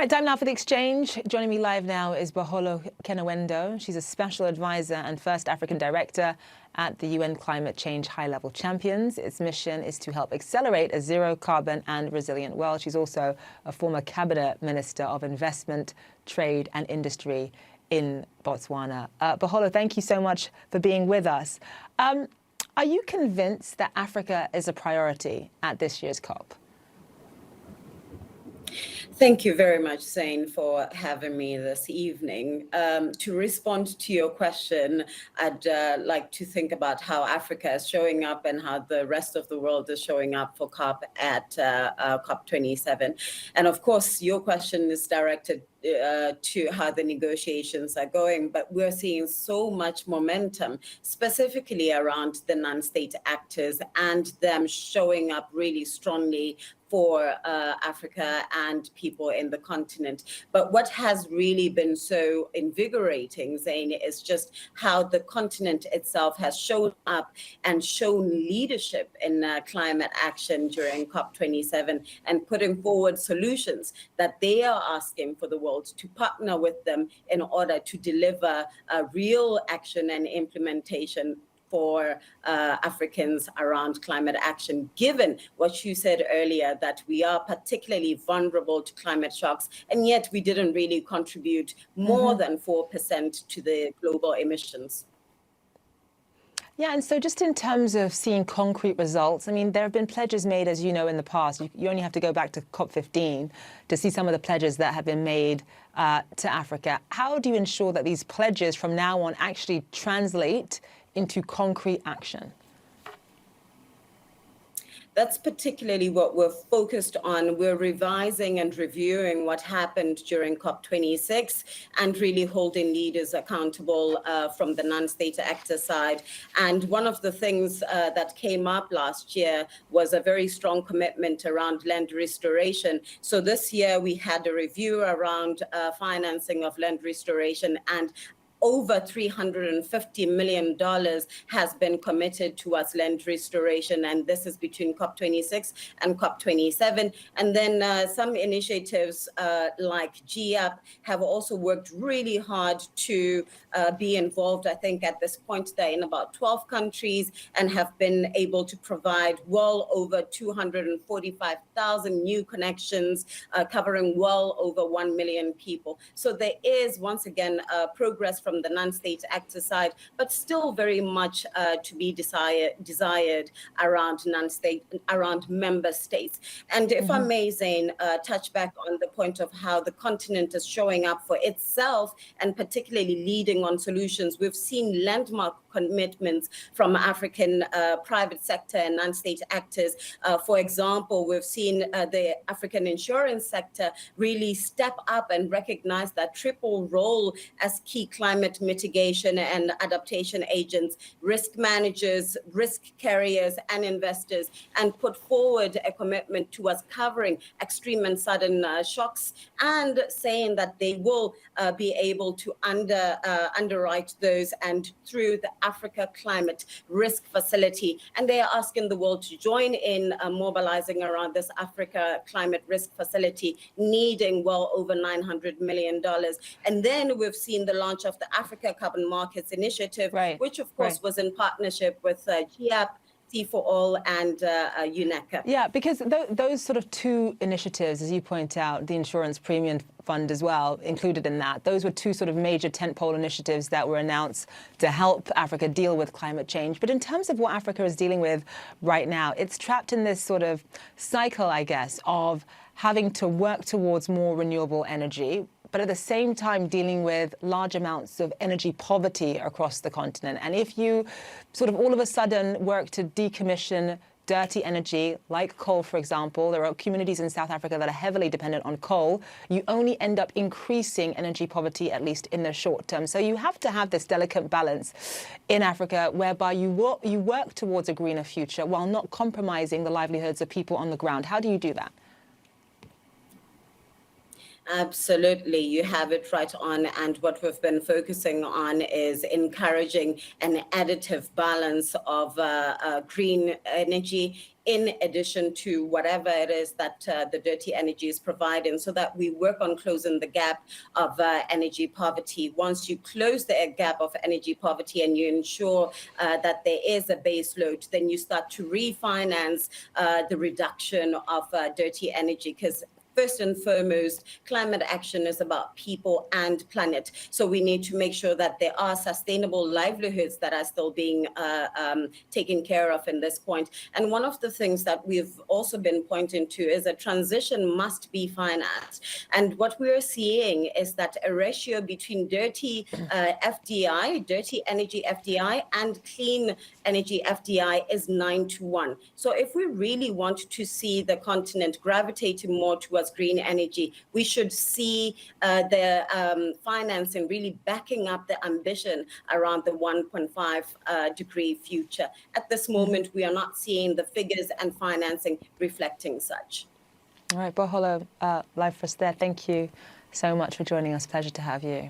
Right, time now for the exchange. Joining me live now is Bogolo Kenewendo. She's a special advisor and first African director at the UN Climate Change High-Level Champions. Its mission is to help accelerate a zero-carbon and resilient world. She's also a former cabinet minister of investment, trade and industry in Botswana. Bogolo, thank you so much for being with us. Are you convinced that Africa is a priority at this year's COP? Thank you very much, Zain, for having me this evening. To respond to your question, I'd like to think about how Africa is showing up and how the rest of the world is showing up for COP at COP27. And of course, your question is directed to how the negotiations are going, but we're seeing so much momentum, specifically around the non-state actors and them showing up really strongly for Africa and people in the continent. But what has really been so invigorating, Zain, is just how the continent itself has shown up and shown leadership in climate action during COP27 and putting forward solutions that they are asking for the world to partner with them in order to deliver real action and implementation for Africans around climate action, given what you said earlier, that we are particularly vulnerable to climate shocks, and yet we didn't really contribute more than 4% to the global emissions. Yeah, and so just in terms of seeing concrete results, I mean, there have been pledges made, as you know, in the past. You only have to go back to COP15 to see some of the pledges that have been made to Africa. How do you ensure that these pledges from now on actually translate into concrete action? That's particularly what we're focused on. We're revising and reviewing what happened during COP26 and really holding leaders accountable from the non-state actor side. And one of the things that came up last year was a very strong commitment around land restoration. So this year we had a review around financing of land restoration, and over $350 million has been committed towards land restoration, and this is between COP26 and COP27. And then some initiatives like GAP have also worked really hard to be involved. I think at this point they're in about 12 countries and have been able to provide well over 245,000 new connections, covering well over 1 million people. So there is, once again, progress from the non-state actor side, but still very much to be desired around around member states. And if I may, Zain, touch back on the point of how the continent is showing up for itself and particularly leading on solutions. We've seen landmark commitments from African private sector and non-state actors. For example, we've seen the African insurance sector really step up and recognize that triple role as key climate mitigation and adaptation agents, risk managers, risk carriers, and investors, and put forward a commitment towards covering extreme and sudden shocks, and saying that they will be able to underwrite those and through the Africa Climate Risk Facility. And they are asking the world to join in mobilizing around this Africa Climate Risk Facility, needing well over $900 million. And then we've seen the launch of the Africa Carbon Markets Initiative, which of course was in partnership with GAP, Sea4All, and UNECA. Yeah, because those sort of two initiatives, as you point out, the insurance premium fund as well included in that, those were two sort of major tentpole initiatives that were announced to help Africa deal with climate change. But in terms of what Africa is dealing with right now, it's trapped in this sort of cycle, I guess, of having to work towards more renewable energy, but at the same time dealing with large amounts of energy poverty across the continent. And if you sort of all of a sudden work to decommission dirty energy, like coal, for example, there are communities in South Africa that are heavily dependent on coal, you only end up increasing energy poverty, at least in the short term. So you have to have this delicate balance in Africa whereby you work towards a greener future while not compromising the livelihoods of people on the ground. How do you do that? Absolutely, you have it right on. And what we've been focusing on is encouraging an additive balance of green energy in addition to whatever it is that the dirty energy is providing, so that we work on closing the gap of energy poverty. Once you close the gap of energy poverty and you ensure that there is a base load, then you start to refinance the reduction of dirty energy, because first and foremost, climate action is about people and planet. So we need to make sure that there are sustainable livelihoods that are still being taken care of in this point. And one of the things that we've also been pointing to is a transition must be financed. And what we're seeing is that a ratio between dirty FDI, dirty energy FDI, and clean energy FDI is 9-1. So if we really want to see the continent gravitating more towards green energy, we should see the financing really backing up the ambition around the 1.5 degree future. At this moment, we are not seeing the figures and financing reflecting such. All right, Bogolo, live for us there. Thank you so much for joining us. Pleasure to have you.